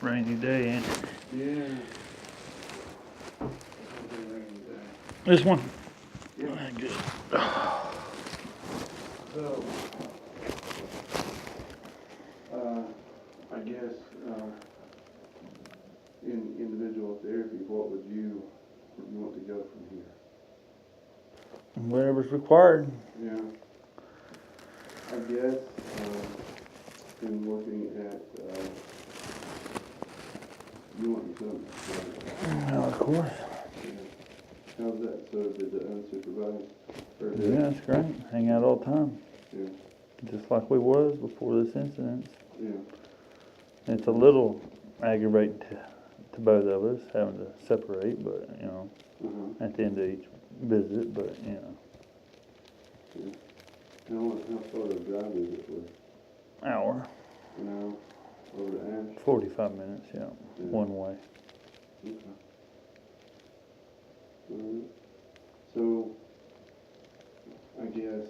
rainy day, ain't it? Yeah. This one? Yeah. Good. So, I guess, in individual therapy, what would you want to go from here? Whatever's required. Yeah. I guess, in looking at, you want something, right? Well, of course. Yeah. How's that, so did the unsupervised? Yeah, that's great. Hang out all the time. Yeah, Just like we was before this incident. yeah, It's a little aggravating to both of us, having to separate, but, at the end of each visit, but, yeah. How far of a drive is it for? hour, An hour over to Ash? 45 minutes, Yeah. one way. Okay. So, I guess,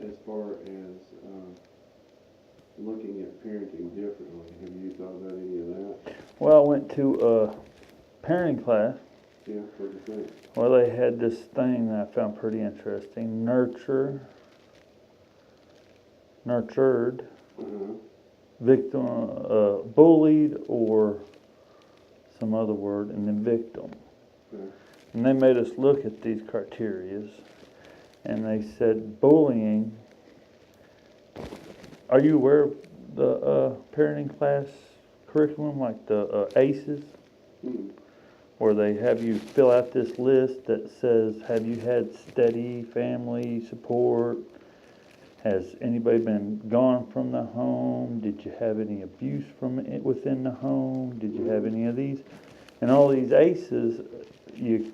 as far as, looking at parenting differently, have you thought about any of that? Well, I went to a parenting class. Yeah, what do you think? Well, they had this thing that I found pretty interesting. Nurtured, Uh-huh. victim, bullied, or some other word, and then victim. Okay. And they made us look at these criterias, and they said bullying. Are you aware of the parenting class curriculum, like the ACEs, Mm-hmm. where they have you fill out this list that says, have you had steady family support? Has anybody been gone from the home? Did you have any abuse from it within the home? Did you have any of these? And all these ACEs, you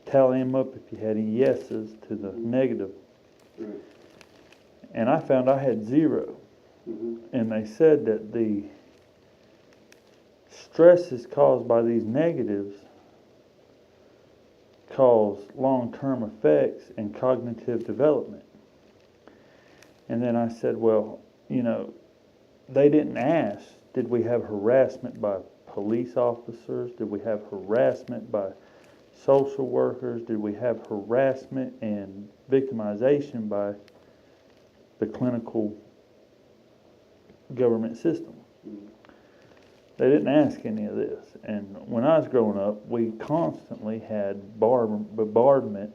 tally them up if you had any yeses to the negative. Right. And I found I had 0. Mm-hmm. And they said that the stresses caused by these negatives cause long-term effects in cognitive development. And then I said, well, they didn't ask, did we have harassment by police officers? Did we have harassment by social workers? Did we have harassment and victimization by the clinical government system? Mm-hmm. They didn't ask any of this. And when I was growing up, we constantly had bombardment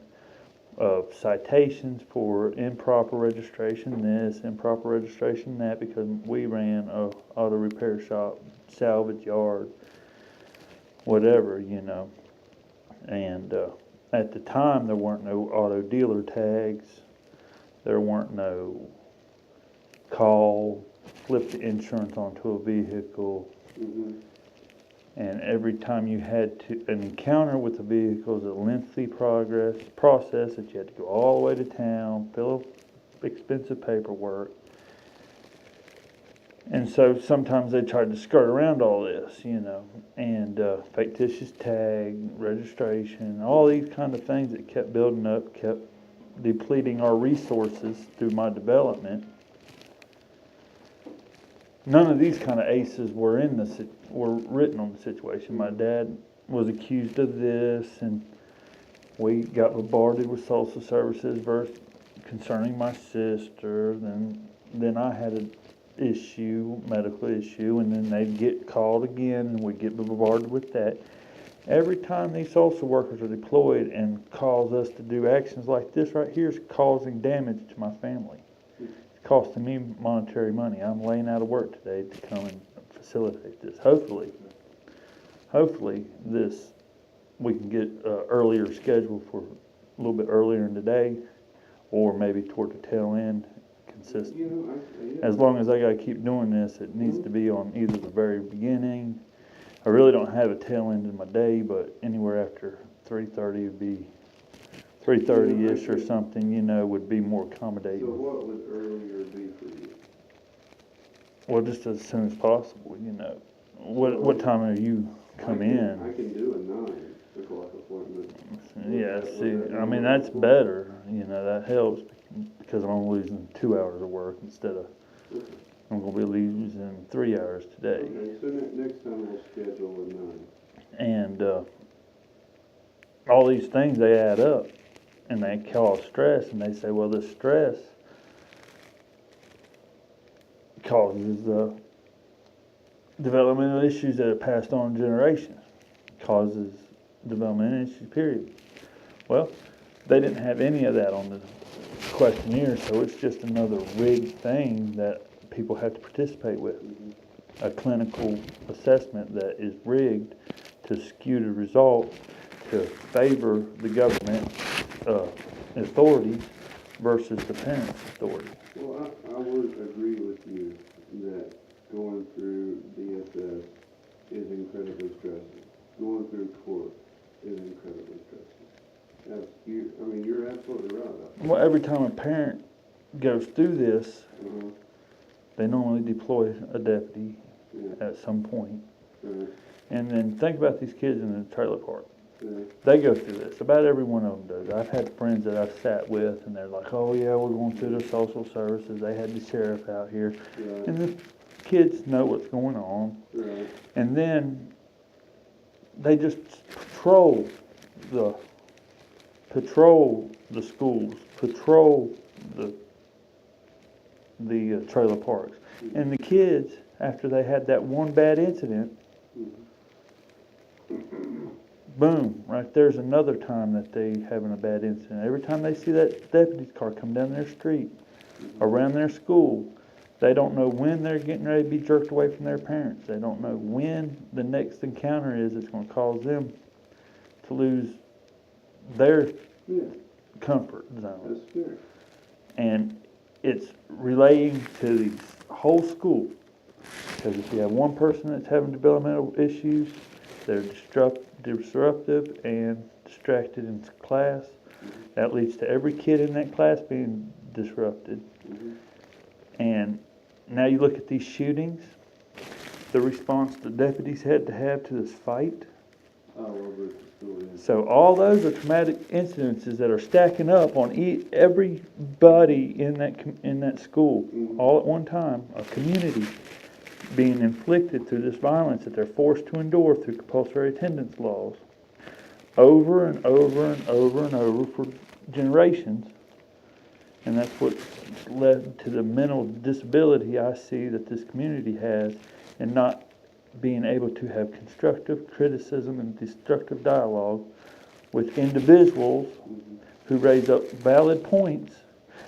of citations for improper registration this, improper registration that, because we ran a auto repair shop, salvage yard, whatever, And at the time, there weren't no auto dealer tags. There weren't no flip the insurance onto a vehicle. Mm-hmm. And every time you had an encounter with the vehicle, it was a lengthy process that you had to go all the way to town, fill up expensive paperwork. And so sometimes they tried to skirt around all this, and fictitious tag, registration, all these kind of things that kept building up, kept depleting our resources through my development. None of these kind of ACEs were written on the situation. My dad was accused of this, and we got bombarded with social services concerning my sister. Then I had an medical issue, and then they'd get called again, and we'd get bombarded with that. Every time these social workers are deployed and cause us to do actions like this right here is causing damage to my family. Costing me monetary money. I'm laying out of work today to come and facilitate this. Hopefully we can get earlier scheduled for a little bit earlier in the day, or maybe toward the tail end, consistent. As long as I got to keep doing this, it needs to be on either the very beginning. I really don't have a tail end in my day, but anywhere after 3:30 would be 3:30-ish or something, would be more accommodating. So what would earlier be for you? Well, just as soon as possible, What time do you come in? I can do a 9 o'clock appointment. Yeah, see, I mean, that's better, that helps, because I'm only losing 2 hours of work instead of I'm gonna be losing 3 hours today. Okay, so next time we'll schedule a 9. And all these things, they add up and they cause stress, and they say, well, this stress causes developmental issues that are passed on generations, causes developmental issues, period. Well, they didn't have any of that on the questionnaire, so it's just another rigged thing that people have to participate with. A clinical assessment that is rigged to skew the results to favor the government authorities versus the parents' authority. Well, I would agree with you that going through DSS is incredibly stressful. Going through court is incredibly stressful. You're absolutely right. Well, every time a parent goes through this, Uh-huh. they normally deploy a deputy Yeah. at some point. Right. And then think about these kids in the trailer park. Yeah. They go through this. About every one of them does. I've had friends that I've sat with, and they're like, oh yeah, we're going through the social services. They had the sheriff out here. Right. And the kids know what's going on. Right. And then they just patrol the schools, patrol the trailer parks. And the kids, after they had that one bad incident, boom, right there's another time that they having a bad incident. Every time they see that deputy's car come down their street, around their school, they don't know when they're getting ready to be jerked away from their parents. They don't know when the next encounter is that's going to cause them to lose their Yeah. comfort zone. That's scary. And it's relating to the whole school. Because if you have one person that's having developmental issues, they're disruptive and distracted in class. That leads to every kid in that class being disrupted. Mm-hmm. And now you look at these shootings, the response the deputies had to have to this fight. All over the school, yeah. So all those are traumatic incidences that are stacking up on everybody in that school, Mhm. all at one time, a community being inflicted through this violence that they're forced to endure through compulsory attendance laws, over and over and over and over for generations. And that's what led to the mental disability I see that this community has, and not being able to have constructive criticism and destructive dialogue with individuals who raise up valid points,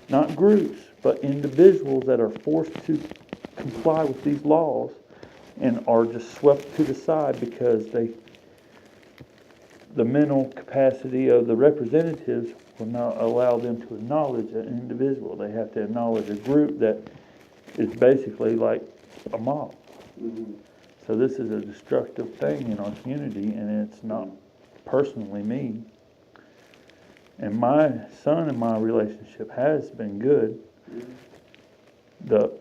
not groups, but individuals that are forced to comply with these laws and are just swept to the side because the mental capacity of the representatives will not allow them to acknowledge an individual. They have to acknowledge a group that is basically like a mob. Mm-hmm. So this is a destructive thing in our community, and it's not personally me. And my son and my relationship has been good. Mm-hmm. The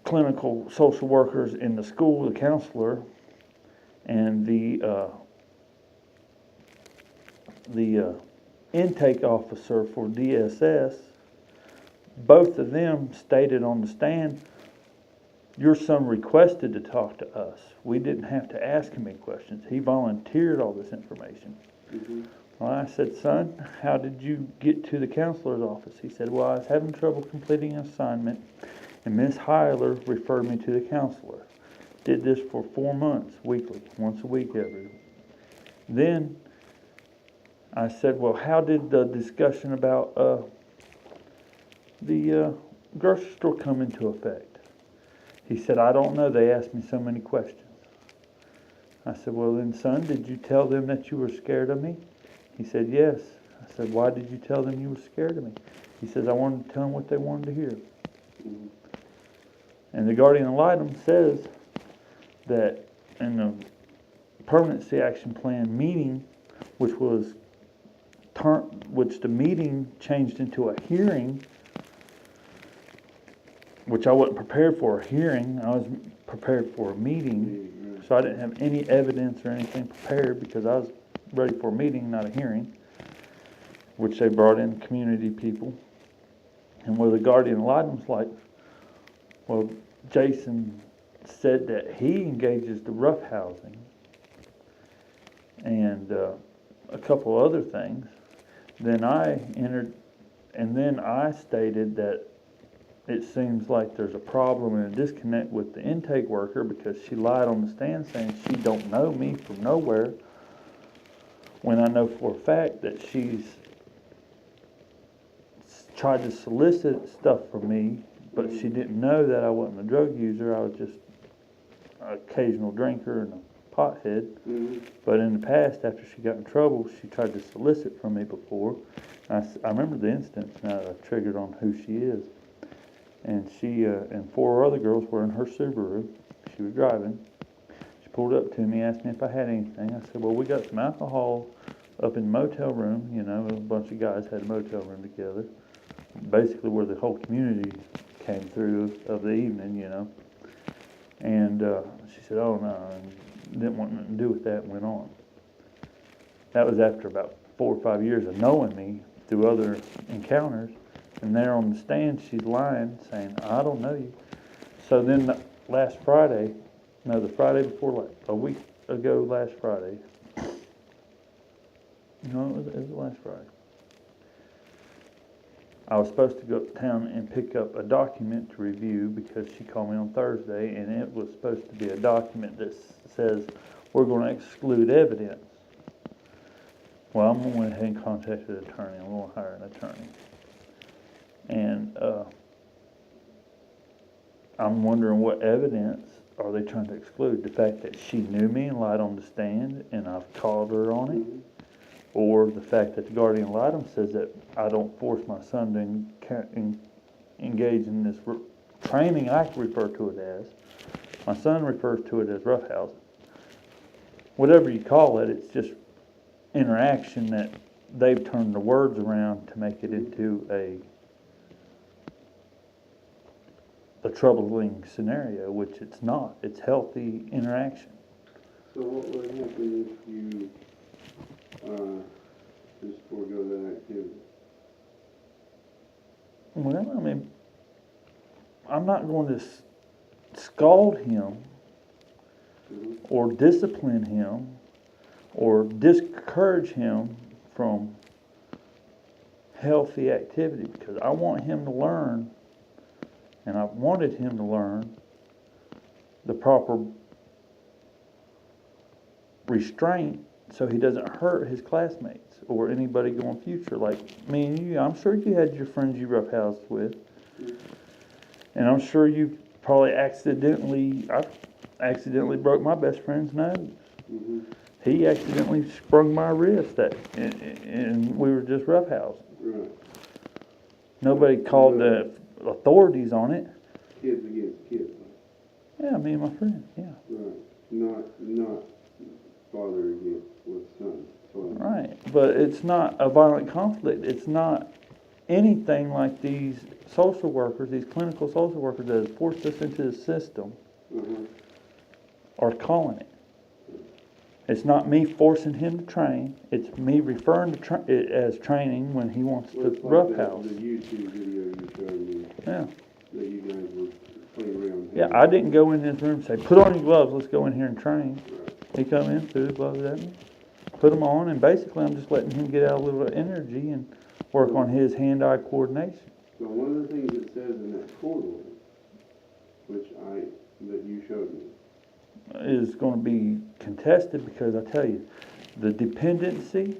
clinical social workers in the school, the counselor, and the intake officer for DSS, both of them stated on the stand, your son requested to talk to us. We didn't have to ask him any questions. He volunteered all this information. Mm-hmm. Well, I said, son, how did you get to the counselor's office? He said, well, I was having trouble completing an assignment, and Miss Hyler referred me to the counselor. Did this for 4 months, weekly, once a week every week. Then I said, well, how did the discussion about the grocery store come into effect? He said, I don't know. They asked me so many questions. I said, well then, son, did you tell them that you were scared of me? He said, yes. I said, why did you tell them you were scared of me? He says, I wanted to tell them what they wanted to hear. Mm-hmm. And the guardian ad litem says that in the permanency action plan meeting, which the meeting changed into a hearing, which I wasn't prepared for a hearing. I was prepared for a meeting. So I didn't have any evidence or anything prepared because I was ready for a meeting, not a hearing, which they brought in community people. And where the guardian ad litem's like, Well, Jason said that he engages the roughhousing and a couple other things. Then I entered, and then I stated that it seems like there's a problem and a disconnect with the intake worker because she lied on the stand saying she don't know me from nowhere, when I know for a fact that she's tried to solicit stuff from me, but she didn't know that I wasn't a drug user. I was just an occasional drinker and a pothead. Mm-hmm. But in the past, after she got in trouble, she tried to solicit from me before. I remember the instance now that I've triggered on who she is. And she and four other girls were in her Subaru. She was driving. She pulled up to me, asked me if I had anything. I said, well, we got some alcohol up in the motel room. You know, a bunch of guys had a motel room together. Basically where the whole community came through of the evening, you know. And she said, oh, no, and didn't want nothing to do with that, and went on. That was after about 4 or 5 years of knowing me through other encounters. And there on the stand, she's lying, saying, I don't know you. So then the Friday before, like a week ago last Friday, no, it was last Friday, I was supposed to go uptown and pick up a document to review because she called me on Thursday, and it was supposed to be a document that says we're going to exclude evidence. Well, I'm going to go ahead and contact an attorney. I'm going to hire an attorney. And I'm wondering what evidence are they trying to exclude? The fact that she knew me and lied on the stand and I've called her on it? Mm-hmm. Or the fact that the guardian ad litem says that I don't force my son to engage in this training I refer to it as. My son refers to it as roughhousing. Whatever you call it, it's just interaction that they've turned the words around to make it into a troubling scenario, which it's not. It's healthy interaction. So what would happen if you just forego that activity? Well, I mean, I'm not going to scald him Mm-hmm. or discipline him or discourage him from healthy activity because I want him to learn, and I've wanted him to learn the proper restraint so he doesn't hurt his classmates or anybody going future. Like me and you, I'm sure you had your friends you roughhoused with, and I'm sure you probably I accidentally broke my best friend's nose. Mm-hmm. He accidentally sprung my wrist, and we were just roughhousing. Right. Nobody called the authorities on it. Kids against kids. Yeah, me and my friend, yeah. Right. Not father against with son. Right, but it's not a violent conflict. It's not anything like these social workers, these clinical social workers that have forced us into the system Uh-huh. are calling it. It's not me forcing him to train. It's me referring to it as training when he wants Well, to it's like roughhouse. the YouTube video you showed me Yeah. that you guys were playing around. Yeah, I didn't go in his room and say, put on your gloves, let's go in here and train. Right. He come in, threw his gloves at me, put them on, and basically I'm just letting him get out a little energy and work on his hand-eye coordination. So one of the things it says in that court order, that you showed me, Is going to be contested because I tell you, the dependency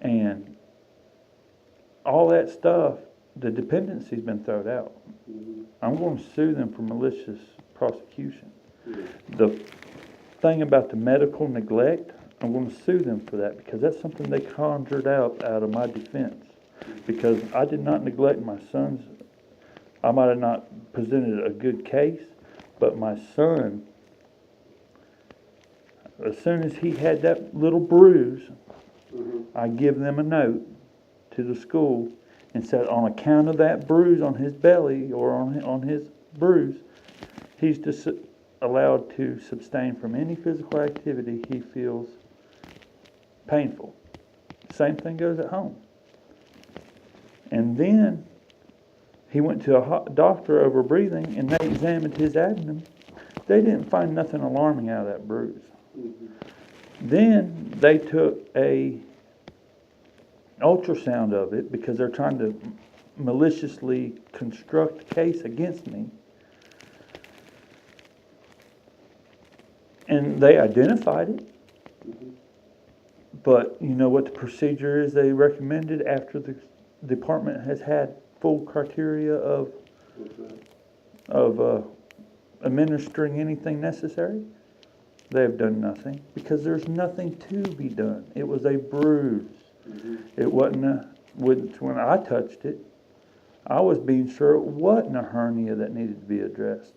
and all that stuff, the dependency's been thrown out. mm-hmm. I'm going to sue them for malicious prosecution. Yeah. The thing about the medical neglect, I'm going to sue them for that because that's something they conjured out of my defense. Because I did not neglect my son's, I might have not presented a good case, but my son, as soon as he had that little bruise, Mm-hmm. I give them a note to the school and said, on account of that bruise on his belly or on his bruise, he's just allowed to abstain from any physical activity he feels painful. Same thing goes at home. And then He went to a doctor over breathing, and they examined his abdomen. They didn't find nothing alarming out of that bruise. Then they took a ultrasound of it because they're trying to maliciously construct a case against me. And they identified it. But you know what the procedure is they recommended after the department has had full criteria of administering anything necessary? They have done nothing because there's nothing to be done. It was a bruise. It wasn't when I touched it, I was being sure it wasn't a hernia that needed to be addressed.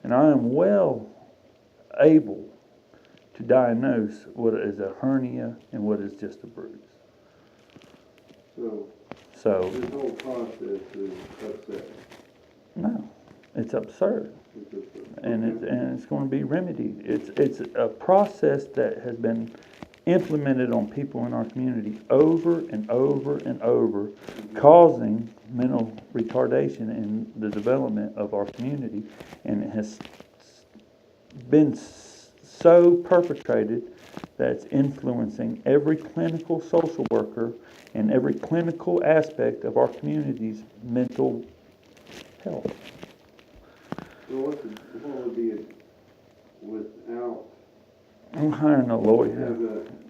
And I am well able to diagnose what is a hernia and what is just a bruise. So this whole process is upsetting. no, it's absurd. It's upsetting. And it's going to be remedied. It's a process that has been implemented on people in our community over and over and over, causing mental retardation in the development of our community, and it has been so perpetrated that it's influencing every clinical social worker and every clinical aspect of our community's mental health. So what would be it without I'm hiring a lawyer.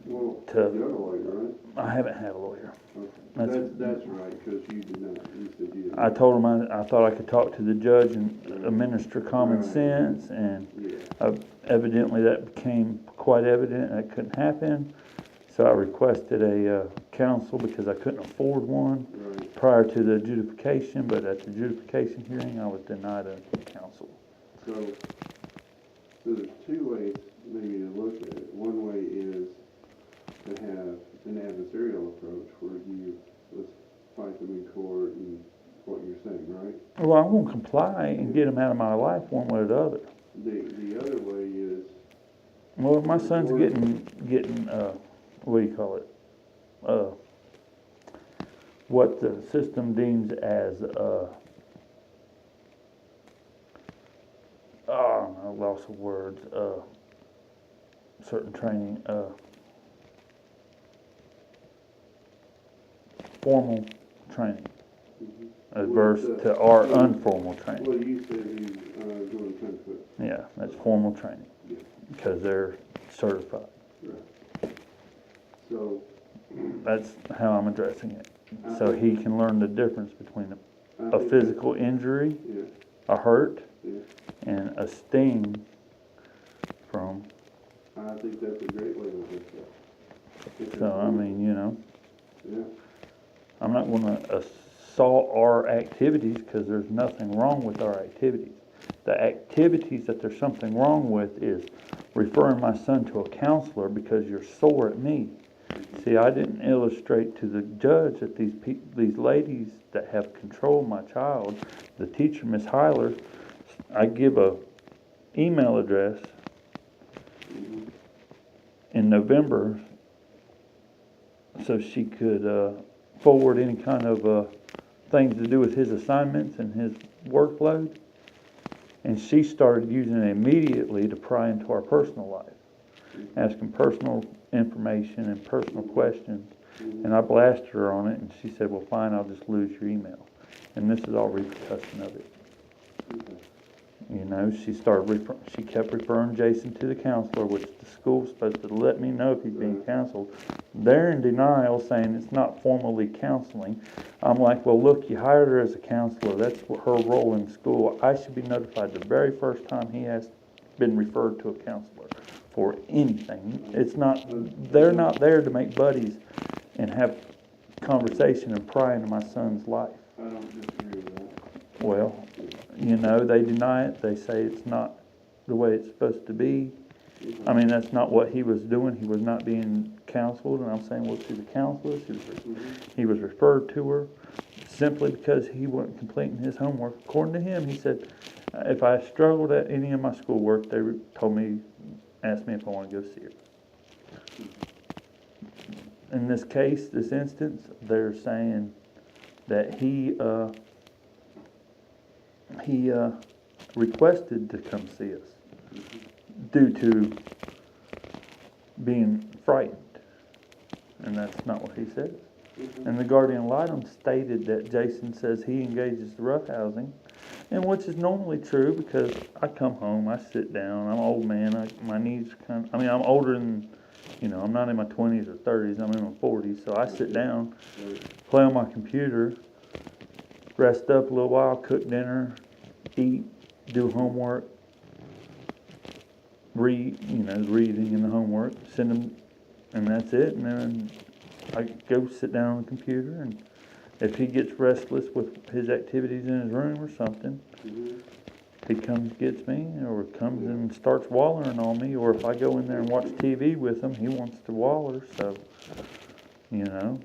you To- have a lawyer, right? I haven't had a lawyer. Okay. That's right, because you did not, you said you didn't. I told him I thought I could talk to the judge and administer common sense, and Yeah, evidently that became quite evident that couldn't happen. So I requested a counsel because I couldn't afford one right. prior to the adjudication, but at the adjudication hearing, I was denied a counsel. So there's two ways maybe to look at it. One way is to have an adversarial approach where you, let's fight them in court and what you're saying, right? Well, I'm gonna comply and get him out of my life one way or the other. The other way is, Well, my son's getting, what do you call it? What the system deems as, I lost of words, certain training, formal training, adverse to our unformal training. well, you said you, going 10 foot. Yeah, that's formal training, Yeah. because they're certified. Right. So, That's how I'm addressing it. So he can learn the difference between I a think physical injury, Yeah, a hurt, yeah. and a sting from, I think that's a great way to look at it. so I mean, you know, Yeah, I'm not gonna assault our activities because there's nothing wrong with our activities. The activities that there's something wrong with is referring my son to a counselor because you're sore at me. See, I didn't illustrate to the judge that these ladies that have controlled my child, the teacher, Miss Hyler, I give a email address in November so she could forward any kind of things to do with his assignments and his workload. And she started using it immediately to pry into our personal life, asking personal information and personal questions. And I blasted her on it, and she said, well, fine, I'll just lose your email. And this is all repercussion of it. okay. You know, she kept referring Jason to the counselor, which the school's supposed to let me know if he's being counseled. They're in denial, saying it's not formally counseling. I'm like, well, look, you hired her as a counselor. That's her role in school. I should be notified the very first time he has been referred to a counselor for anything. They're not there to make buddies and have conversation and pry into my son's life. I don't disagree with that. Well, you know, they deny it. They say it's not the way it's supposed to be. I mean, that's not what he was doing. He was not being counseled. And I'm saying, well, to the counselor, he was referred to her simply because he wasn't completing his homework. According to him, he said, if I struggled at any of my schoolwork, they asked me if I want to go see her. In this case, this instance, they're saying that he he requested to come see us due to being frightened. And that's not what he says. And the guardian ad litem stated that Jason says he engages the roughhousing, and which is normally true because I come home, I sit down, I'm an old man, my knees I'm older than, I'm not in my 20s or 30s, I'm in my 40s, so I sit down, play on my computer, rest up a little while, cook dinner, eat, do homework, read, reading and the homework, send them, and that's it, and then I go sit down on the computer, and if he gets restless with his activities in his room or something, he comes gets me, or comes and starts wallering on me, or if I go in there and watch TV with him, he wants to waller, so, so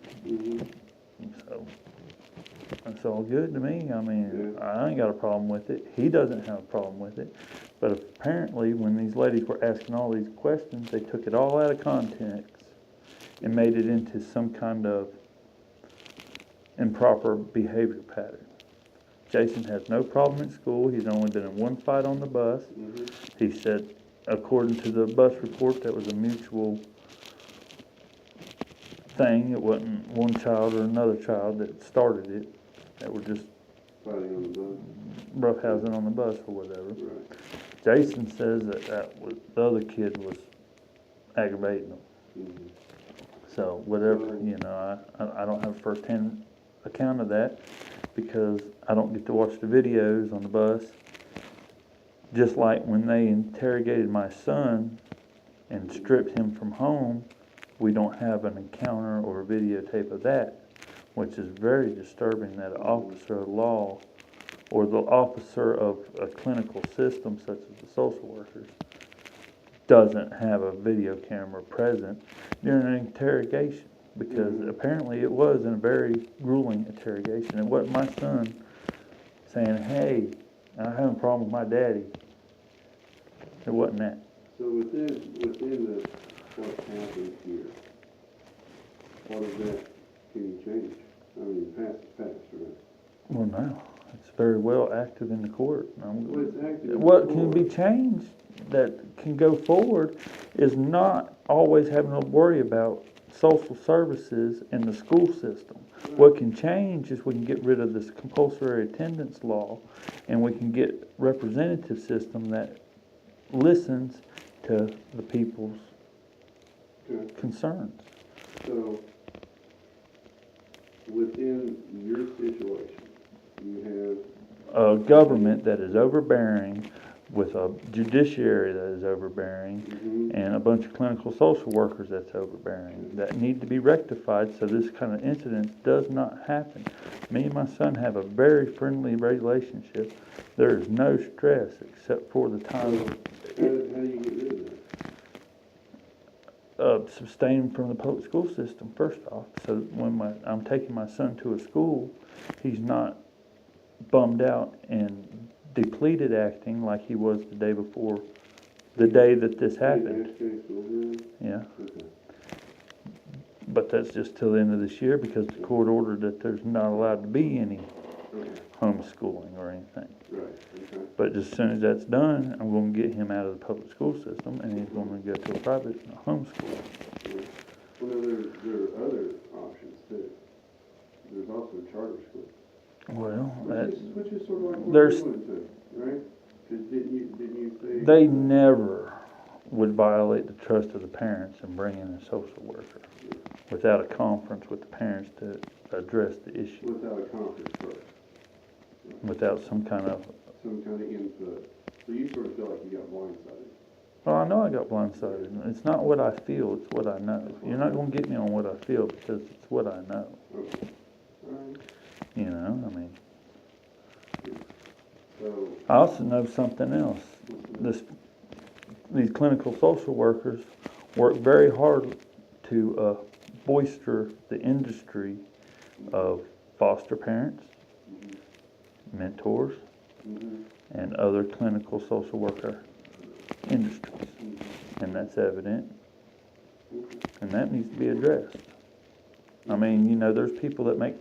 it's all good to me. I mean, I ain't got a problem with it. He doesn't have a problem with it. But apparently, when these ladies were asking all these questions, they took it all out of context and made it into some kind of improper behavior pattern. Jason has no problem at school. He's only been in one fight on the bus. He said, according to the bus report, that was a mutual thing. It wasn't one child or another child that started it. That were just Fighting on the bus. roughhousing on the bus or whatever. Right. Jason says the other kid was aggravating him. So whatever, I don't have a first-hand account of that because I don't get to watch the videos on the bus. Just like when they interrogated my son and stripped him from home, we don't have an encounter or a videotape of that, which is very disturbing that an officer of law or the officer of a clinical system such as the social workers doesn't have a video camera present during an interrogation, because apparently it was in a very grueling interrogation. It wasn't my son saying, hey, I have a problem with my daddy. It wasn't that. So within what happened here, what of that can you change? I mean, past is past, right? Well, no, it's very well active in the court. Well, it's active in the What can court. be changed that can go forward is not always having to worry about social services in the school system. What can change is we can get rid of this compulsory attendance law, and we can get representative system that listens to the people's Okay. concerns. So, within your situation, you A government that is overbearing, with a judiciary that is overbearing, have, and a bunch of clinical social workers that's overbearing, that need to be rectified so this kind of incident does not happen. Me and my son have a very friendly relationship. There is no stress except for the time how do you get rid of that? Abstain from the public school system, first off. So when I'm taking my son to a school, he's not bummed out and depleted acting like he was the day before, the day that this happened. Yeah. Okay. But that's just till the end of this year because the court ordered that there's not allowed to be any Okay. homeschooling or anything. Right. Okay. But as soon as that's done, I'm going to get him out of the public school system and he's going to go to a private homeschool. Yeah. Well, now there are other options too. There's also charter schools. Well, Which is sort of like what there's- you went to, right? 'Cause didn't you say? they never would violate the trust of the parents and bring in a social worker without a conference with the parents to address the issue, Without a conference first, without some kind of, some kind of input. So you sort of feel like you got blindsided. well, I know I got blindsided. It's not what I feel, it's what I know. You're not going to get me on what I feel because it's what I know. Okay. All right. I mean, So, I also know something else. These clinical social workers work very hard to bolster the industry of foster parents, mentors, and other clinical social worker industries. And that's evident. And that needs to be addressed. I mean, there's people that make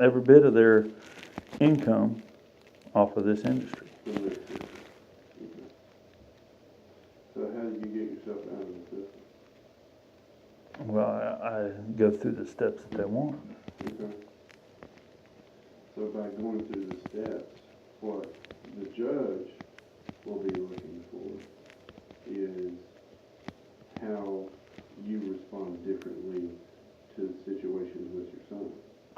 every bit of their income off of this industry. From this system. Okay. So how did you get yourself out of the system? Well, I go through the steps that they want. Okay. So by going through the steps, what the judge will be looking for is how you respond differently to situations with your son.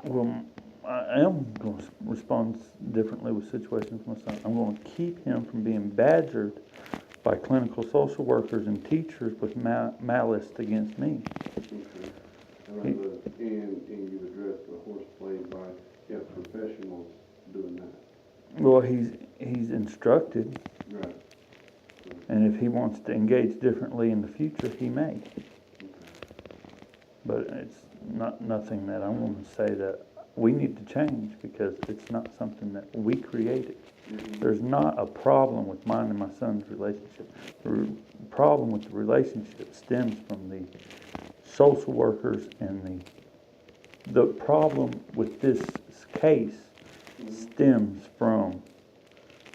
Well, I am going to respond differently with situations with my son. I'm going to keep him from being badgered by clinical social workers and teachers with malice against me. Okay. All right, and you've addressed the horseplay by professionals doing that. Well, he's instructed, Right. and if he wants to engage differently in the future, he may. Okay. But it's nothing that I'm going to say that we need to change, because it's not something that we created. Mhm. There's not a problem with mine and my son's relationship. The problem with the relationship stems from the social workers, and the problem with this case stems from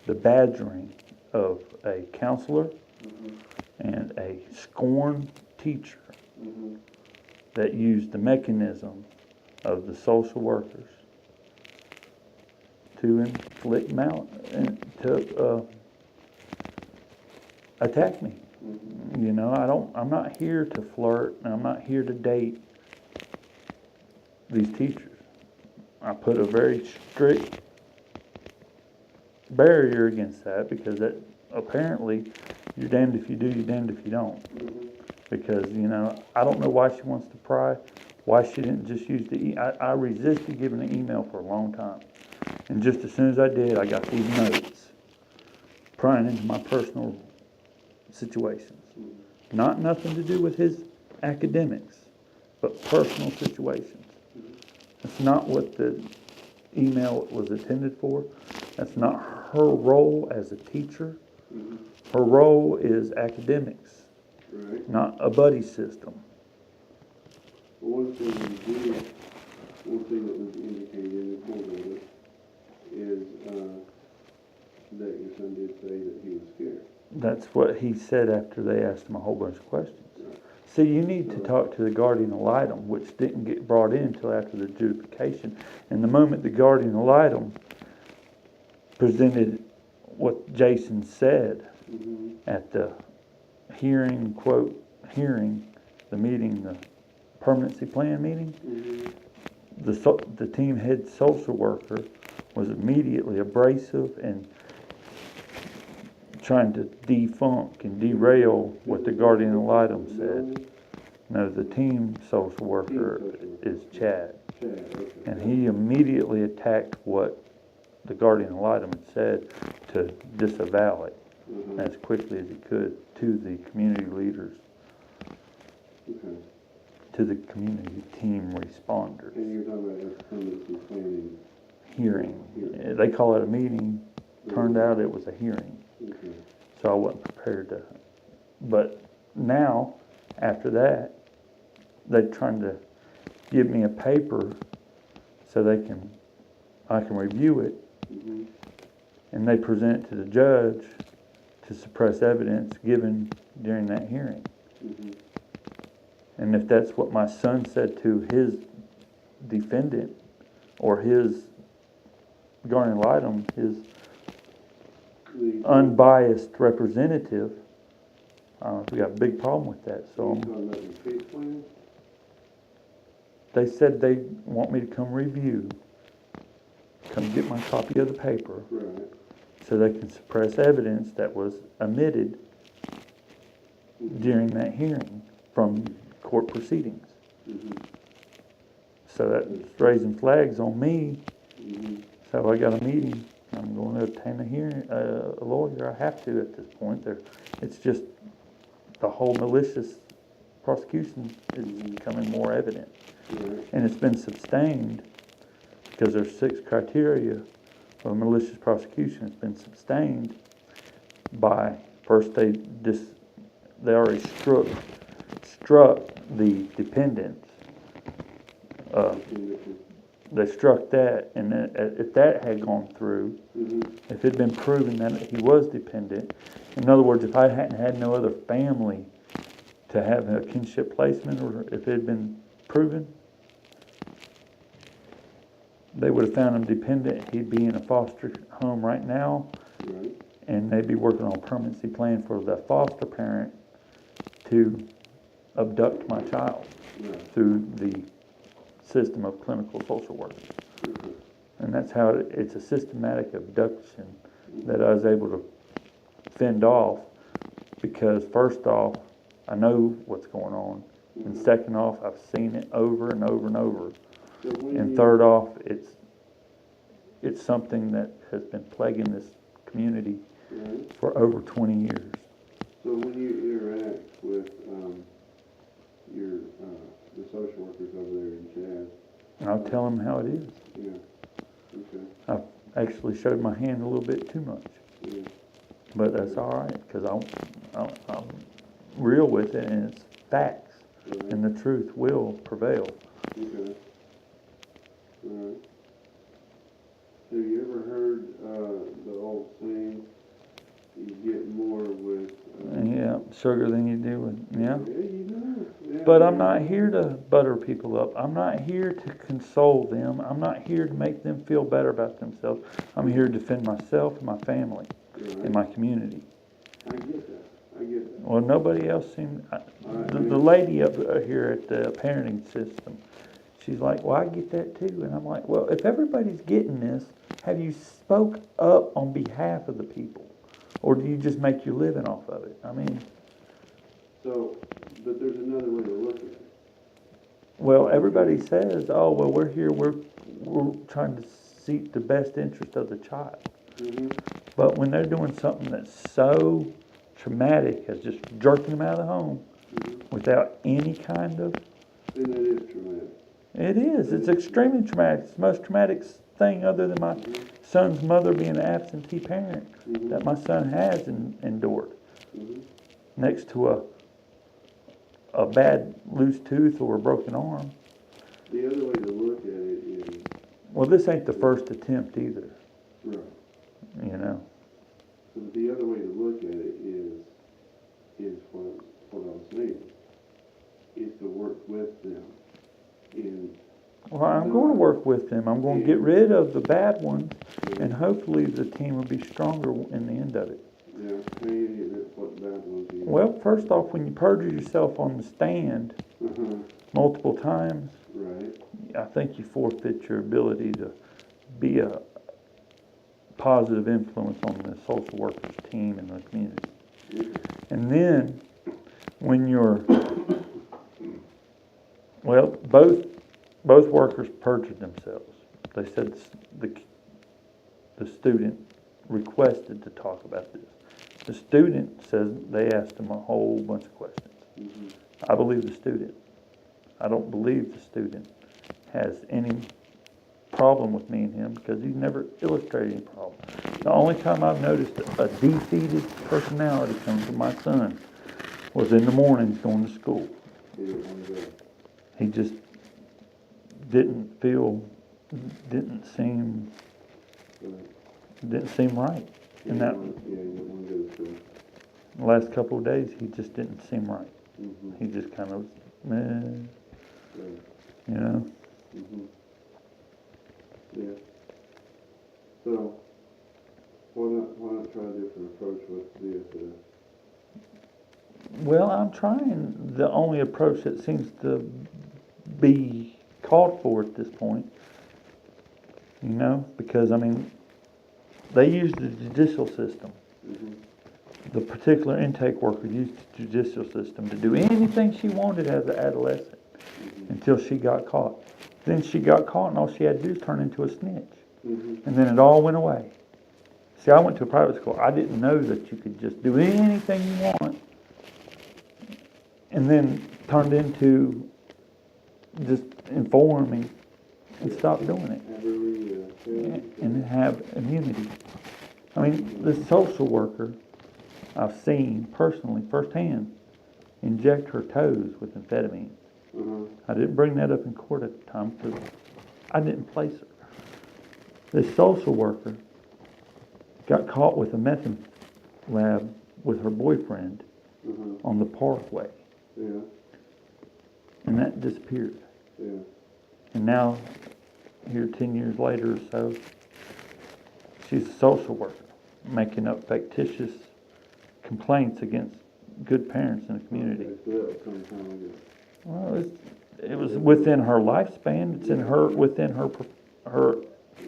the badgering of a counselor Mhm. and a scorned teacher Mhm. that used the mechanism of the social workers to inflict and to attack me. Mhm. You know, I'm not here to flirt, and I'm not here to date these teachers. I put a very strict barrier against that, because that apparently you're damned if you do, you're damned if you don't. Mhm. Because, you know, I don't know why she wants to pry, why she didn't just use I resisted giving an email for a long time. And just as soon as I did, I got these notes prying into my personal situations. Mhm. Not nothing to do with his academics, but personal situations. Mhm. That's not what the email was intended for. That's not her role as a teacher. Mhm. Her role is academics, Right. not a buddy system. One thing that was indicated in the court order is that your son did say that he was scared. That's what he said after they asked him a whole bunch of questions. Right. See, you need to talk to the guardian ad litem, which didn't get brought in until after the adjudication. And the moment the guardian ad litem presented what Jason said Mhm. at the hearing, the meeting, the permanency plan meeting, Mhm. the team head social worker was immediately abrasive and trying to defunk and derail what the guardian ad litem said. No, the team social worker is Chad. Chad, okay. And he immediately attacked what the guardian ad litem had said to disavow it Mhm. as quickly as he could to the community leaders, Okay. to the community team And responders. you're talking about a permanency planning. Hearing. Hearing. They call it a meeting. Turned out it was a hearing. Okay. So I wasn't prepared to. But now, after that, they're trying to give me a paper so I can review it, Mhm. and they present it to the judge to suppress evidence given during that hearing. Mhm. And if that's what my son said to his defendant or his guardian ad litem, his unbiased representative, we got a big problem with that. So So you're talking about the case plan? they said they want me to come review, come get my copy of the paper, Right. so they can suppress evidence that was omitted Mhm. during that hearing from court proceedings. Mhm. So that's raising flags on me. Mhm. So I got a meeting. I'm going to obtain a hearing, a lawyer. I have to at this point. It's just the whole malicious prosecution is becoming more evident. Right. And it's been sustained because there's 6 criteria of malicious prosecution. It's been sustained by, first they already struck the dependents. And this is they struck that, and then, if that had gone through, Mhm. if it'd been proven that he was dependent, in other words, if I hadn't had no other family to have a kinship placement, or if it had been proven, they would have found him dependent, he'd be in a foster home right now, Right. and they'd be working on a permanency plan for the foster parent to abduct my child Right. through the system of clinical social work. Mhm. And that's how it's a systematic abduction that I was able to fend off, because first off, I know what's going on, and Mhm. second off, I've seen it over and over and over, So when and you- third off, it's something that has been plaguing this community Right. for over 20 years. So when you interact with your the social workers over there in Chaz, And I'll tell them how it is. yeah, okay, I've actually showed my hand a little bit too much, yeah, but that's all right, because I'm real with it, and it's facts, right, and the truth will prevail. okay, all right. Have you ever heard the old saying, you get more with Yeah, sugar than you do with, yeah. yeah, you know, yeah, But I'm not here to butter people up. I'm not here to console them. I'm not here to make them feel better about themselves. I'm here to defend myself and my family right. and my community. I get that, I get that. Well, nobody else seemed, the lady up here at the parenting system, she's like, well, I get that too. And I'm like, well, if everybody's getting this, have you spoke up on behalf of the people? Or do you just make your living off of it? I mean, So, but there's another way to look at it. well, everybody says, oh, well, we're here, we're trying to seek the best interest of the child. Mm-hmm. But when they're doing something that's so traumatic as just jerking them out of the home Mm-hmm. without any kind of, Then it is traumatic. it is, it's extremely traumatic. It's the most traumatic thing other than my son's mother being an absentee parent Mm-hmm. that my son has endured. Mm-hmm. Next to a bad loose tooth or a broken arm. The other way to look at it is, Well, this ain't the first attempt either, right, you know. so the other way to look at it is what I was saying, is to work with them in, Well, I'm going to work with them. I'm going to get rid of the bad ones, and hopefully the team will be stronger in the end of it. yeah, maybe that's what bad ones is. Well, first off, when you perjure yourself on the stand Uh-huh, multiple times, right, I think you forfeit your ability to be a positive influence on the social workers team and the community. okay, And then, when you're, well, both workers perjured themselves. They said the student requested to talk about this. The student says they asked him a whole bunch of questions. mm-hmm, I believe the student. I don't believe the student has any problem with me and him, because he's never illustrated any problem. The only time I've noticed a defeated personality come from my son was in the mornings going to school. he didn't want to go, He just didn't seem right. And that, yeah, he didn't want to go to school. the last couple of days, he just didn't seem right. Mm-hmm, He just kind of, meh, right, you know. mm-hmm, yeah. So, why not try a different approach with this, Well, I'm trying the only approach that seems to be called for at this point, you know, because, I mean, they use the judicial system. mm-hmm, The particular intake worker used the judicial system to do anything she wanted as an adolescent mm-hmm, until she got caught. Then she got caught, and all she had to do was turn into a snitch. mm-hmm, And then it all went away. See, I went to a private school. I didn't know that you could just do anything you want, and then turned into just informing and stop doing it and have immunity. I mean, the social worker I've seen personally, firsthand, inject her toes with amphetamine. uh-huh, I didn't bring that up in court at the time because I didn't place her. This social worker got caught with a meth lab with her boyfriend on the parkway, Yeah, and that disappeared. yeah. And now, here 10 years later or so, she's a social worker, making up fictitious complaints against good parents in the community. Okay, so that was some time ago. Well, it was within her lifespan. It's in within her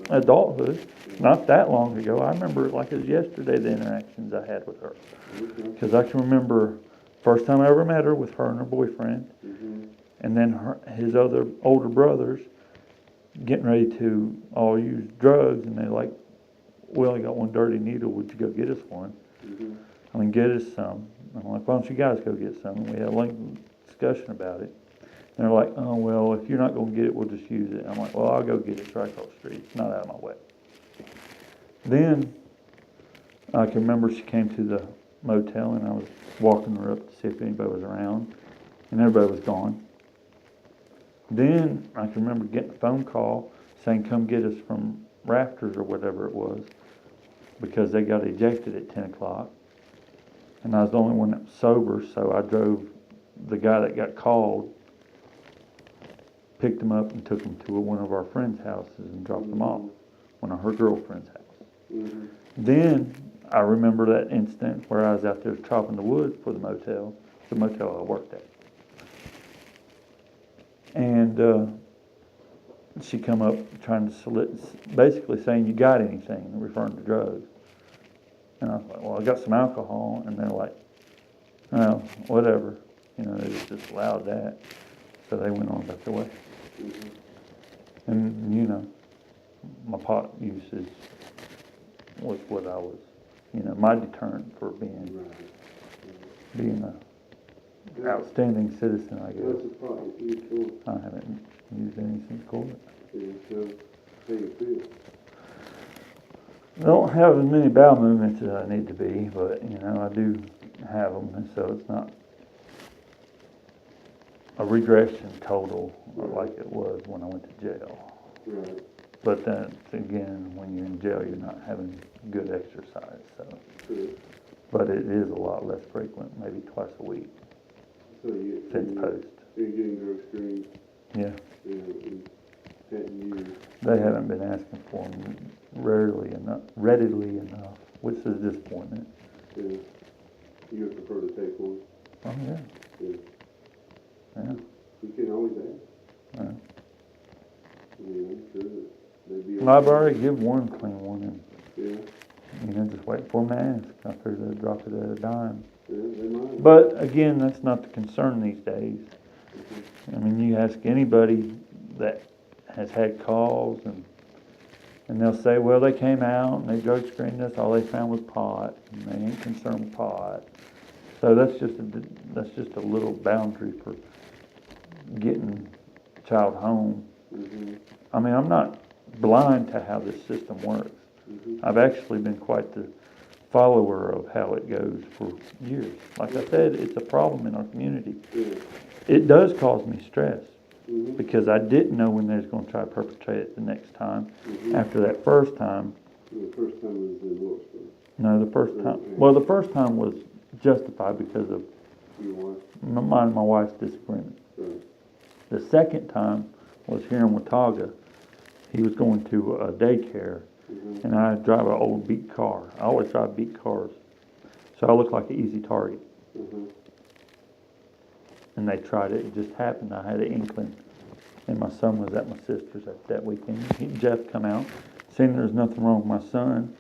adulthood. Not that long ago. I remember it like it was yesterday, the interactions I had with her. Okay. Because I can remember first time I ever met her with her and her boyfriend, and then his other older brothers getting ready to all use drugs, and they're like, "We only got one dirty needle. Would you go get us one?" I mean, get us some. I'm like, "Why don't you guys go get some?" And we had a lengthy discussion about it. And they're like, "Oh, well, if you're not going to get it, we'll just use it." I'm like, "Well, I'll go get it. It's right across the street. It's not out of my way." Then I can remember she came to the motel, and I was walking her up to see if anybody was around, and everybody was gone. Then I can remember getting a phone call saying, "Come get us from Rafters," or whatever it was, because they got ejected at 10 o'clock. And I was the only one that was sober, so I drove the guy that got called, picked him up and took him to one of our friends' houses and dropped him off, one of her girlfriend's house. Then I remember that instant where I was out there chopping the wood for the motel I worked at. And she come up trying to basically saying, "You got anything?" referring to drugs. And I was like, "Well, I got some alcohol." And they're like, "Oh, whatever." You know, they just allowed that. So they went on about their way. And, you know, my pot usage was what I was, my deterrent for being a outstanding citizen, I What's guess. the problem? You sure? I haven't used any since court. Yeah, so how you feel? I don't have as many bowel movements as I need to be, but, I do have them, and so it's not a regression total like it was when I went to jail. Right. But then again, when you're in jail, you're not having good exercise. So, Sure. but it is a lot less frequent, maybe twice a week So since post. you're getting drug screens, Yeah, and hadn't you? they haven't been asking for them readily enough, which is a disappointment. Yeah. You would prefer to take one? Oh yeah, Yeah. yeah. You can always ask. Yeah. I'm sure that they'd be. Well, I've already given one clean one, and Yeah. just wait for them to ask. I figured they'd drop it at a dime. Yeah, they might. But again, that's not the concern these days. I mean, you ask anybody that has had calls, and they'll say, "Well, they came out and they drug screened us. All they found was pot, and they ain't concerned with pot." So that's just a little boundary for getting a child home. I mean, I'm not blind to how this system works. I've actually been quite the follower of how it goes for years. Like I said, it's a problem in our community. Yeah. It does cause me stress Mhm. because I didn't know when they was going to try to perpetrate it the next time. Mhm. After that first time, The first time was in Wilkesboro. no, the first time was justified because of Your wife. mine and my wife's disagreement. Right. The second time was here in Watauga. He was going to a daycare, and I drive an old beat car. I always drive beat cars, so I look like an easy target. And they tried it. It just happened. I had an inkling, and my son was at my sister's that weekend. Jeff come out, seen there's nothing wrong with my son.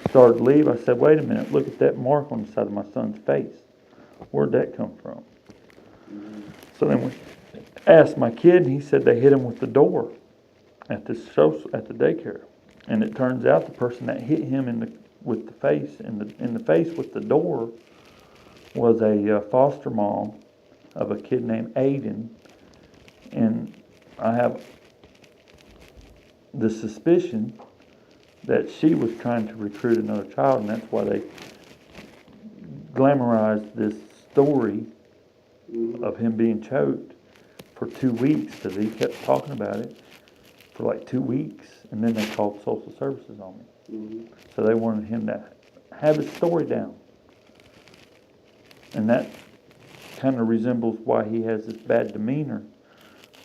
Started to leave. I said, "Wait a minute. Look at that mark on the side of my son's face. Where'd that come from?" So then we asked my kid, and he said they hit him with the door at the daycare. And it turns out the person that hit him in the face with the door was a foster mom of a kid named Aiden. And I have the suspicion that she was trying to recruit another child, and that's why they glamorized this story of him being choked for 2 weeks, because he kept talking about it. for like 2 weeks, and then they called social services on me. Mhm. So they wanted him to have his story down. And that kind of resembles why he has this bad demeanor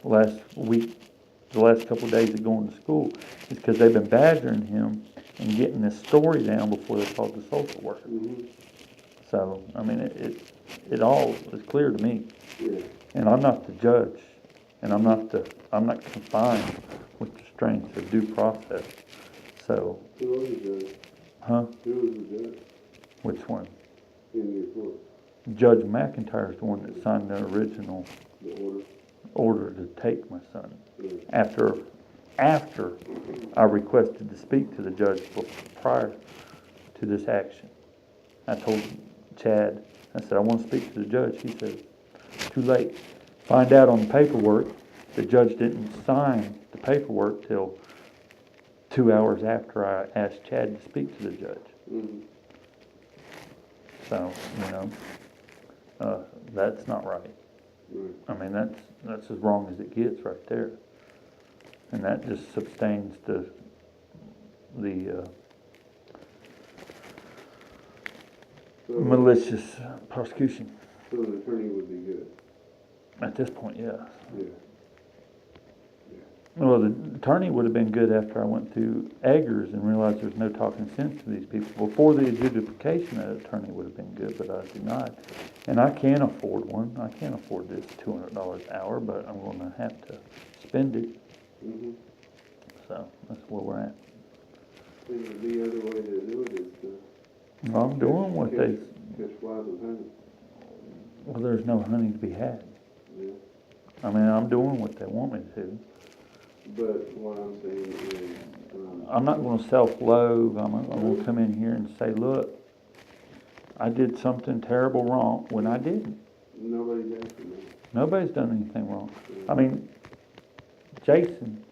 last week, the last couple of days of going to school, is because they've been badgering him and getting this story down before they called the social worker. Mhm. So, I mean, it all is clear to me. Yeah. And I'm not the judge, and I'm not confined with restraints of due process. So, Who was the judge? huh? Who was the judge Which one? in your court? Judge McIntyre's the one that signed the original The order? order to take my son. Yeah. After I requested to speak to the judge prior to this action. I told Chad, I said, I want to speak to the judge. He said, too late. Find out on the paperwork, the judge didn't sign the paperwork till 2 hours after I asked Chad to speak to the judge. Mhm. So, that's not right. Right. I mean, that's as wrong as it gets right there. And that just sustains the So, malicious prosecution. so an attorney would be good. At this point, yeah. Yeah. Well, the attorney would have been good after I went through Eggers and realized there's no talking sense to these people. Before the adjudication, that attorney would have been good, but I did not. And I can't afford one. I can't afford this $200 an hour, but I'm going to have to spend it. Mhm. So that's where we're at. And the other way to do it is to Well, I'm doing what they. catch flies with honey. Well, there's no honey to be had. Yeah. I mean, I'm doing what they want me to. But what I'm saying is, I'm not going to self-loathe. I'm not going to come in here and say, look, I did something terrible wrong when I didn't. nobody's asking me. Nobody's done anything wrong. I mean, Jason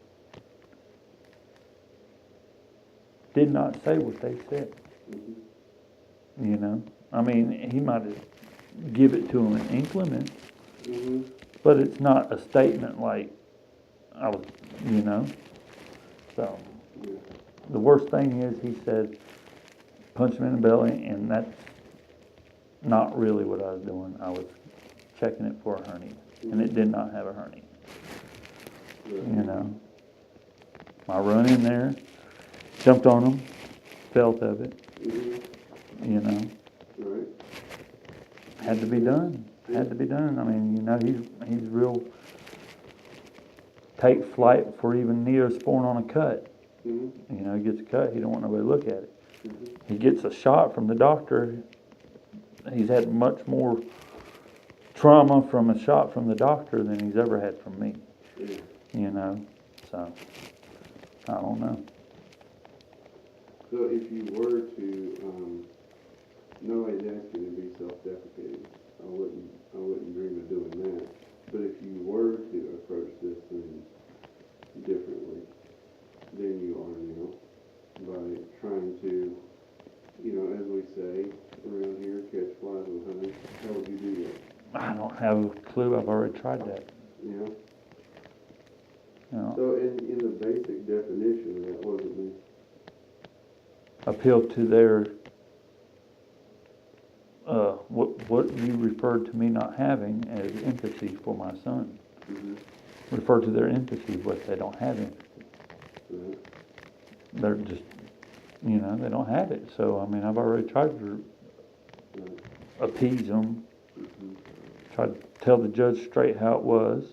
did not say what they said, Mhm. I mean, he might have give it to him in increments, Mhm. but it's not a statement like, I was, So, Yeah. the worst thing is he said, punch him in the belly, and that's not really what I was doing. I was checking it for a hernia, and it did not have a hernia, Right. I run in there, jumped on him, felt of it, Mhm. Right. had to be done. Had to be done. I mean, he's real take flight for even Neosporin on a cut. Mhm. He gets a cut, he don't want nobody to look at it. Mhm. He gets a shot from the doctor. He's had much more trauma from a shot from the doctor than he's ever had from me. Yeah. So I don't know. So if you were to, nobody's asking you to be self-deprecating. I wouldn't dream of doing that. But if you were to approach this thing differently than you are now, by trying to, as we say around here, catch flies with honey, how would you do that? I don't have a clue. I've already tried that. Yeah. You know, So in the basic definition of that, what does it mean? appeal to their what you referred to me not having as empathy for my son. Mm-hmm. Refer to their empathy, what they don't have empathy. Right. They're just, they don't have it. So, I mean, I've already tried to Right. appease them, Mm-hmm. tried to tell the judge straight how it was.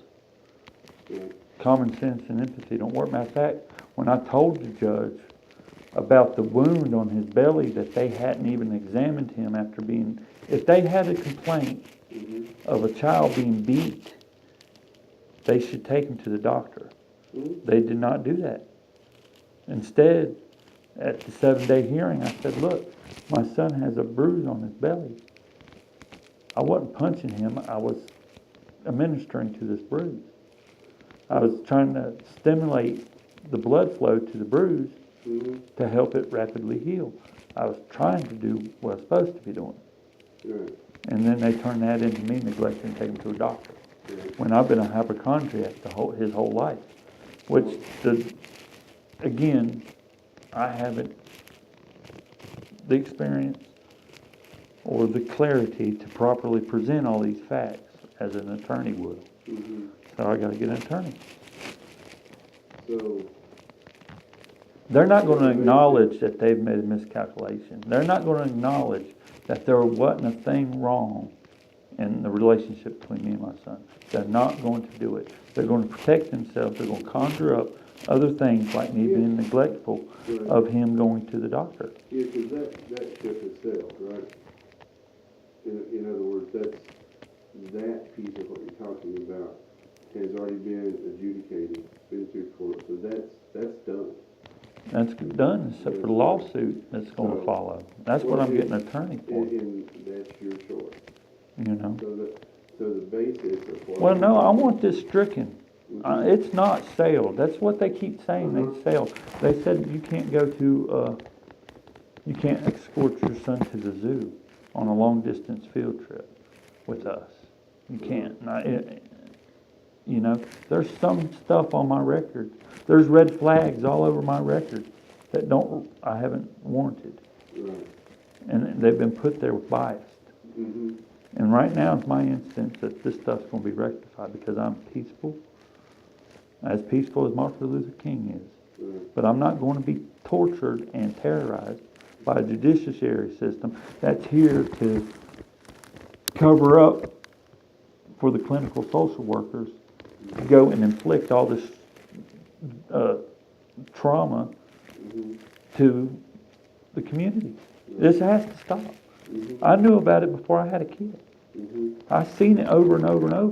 Right. Common sense and empathy don't work. Matter of fact, when I told the judge about the wound on his belly that they hadn't even examined him after if they had a complaint Mm-hmm. of a child being beat, they should take him to the doctor. Mm-hmm. They did not do that. Instead, at the 7-day hearing, I said, look, my son has a bruise on his belly. I wasn't punching him, I was administering to this bruise. I was trying to stimulate the blood flow to the bruise Mm-hmm. to help it rapidly heal. I was trying to do what I was supposed to be doing. Right. And then they turned that into me neglecting to take him to a doctor. Right. When I've been a hypochondriac his whole life. which again, I haven't the experience or the clarity to properly present all these facts as an attorney would. Mm-hmm. So I gotta get an attorney. So, They're not gonna acknowledge that they've made a miscalculation. They're not gonna acknowledge that there wasn't a thing wrong in the relationship between me and my son. They're not going to do it. They're going to protect themselves. They're going to conjure up other things like me being neglectful of him going to the doctor. yeah, because that ship has sailed, right? In other words, that piece of what you're talking about has already been adjudicated, been through court, so that's done. That's done, except for the lawsuit that's going to follow. That's what I'm getting an attorney for, And that's your choice. you know. So the basis of what. Well, no, I want this stricken. Mhm. It's not sailed. That's what they keep saying, they sailed. They said you can't go to, you can't escort your son to the zoo on a long-distance field trip with us. You can't. Now, you know, there's some stuff on my record. There's red flags all over my record that I haven't warranted. Right. And they've been put there with bias. Mm-hmm. And right now is my instance that this stuff's going to be rectified because I'm peaceful, as Martin Luther King is. Right. But I'm not going to be tortured and terrorized by a judiciary system that's here to cover up for the clinical social workers to go and inflict all this trauma Mm-hmm. to the community. This has to stop. Mm-hmm. I knew about it before I had a kid. Mm-hmm. I've seen it over and over and over.